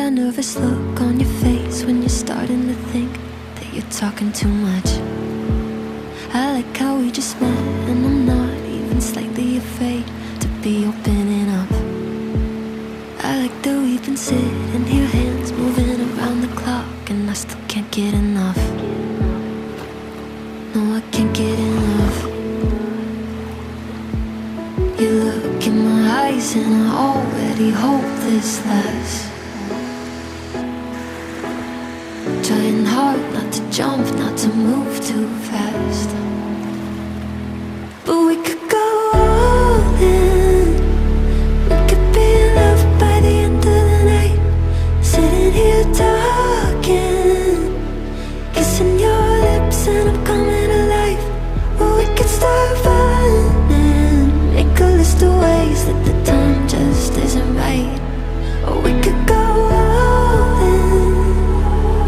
that nervous look on your face when you're starting to think that you're talking too much. I like how we just met and I'm not even slightly afraid to be opening up. I like that we've been sitting here, hands moving around the clock, and I still can't get enough. No, I can't get enough. You look in my eyes and I already hope this lasts. Trying hard not to jump, not to move too fast. But we could go all in. We could be in love by the end of the night. Sitting here talking, kissing your lips and I'm coming alive. Or we could start running, make a list of ways that the time just isn't right. Or we could go all in.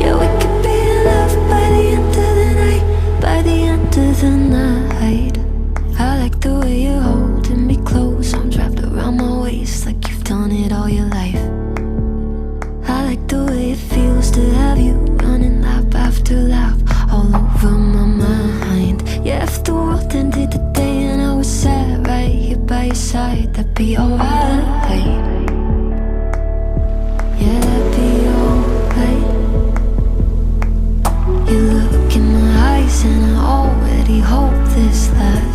Yeah, we could be in love by the end of the night. By the end of the night. I like the way you're holding me close, arms wrapped around my waist like you've done it all your life. I like the way it feels to have you running lap after lap all over my mind. Yeah, if the world ended today and I was sat right here by your side, that'd be alright. Yeah, that'd be alright. You look in my eyes and I already hope this lasts.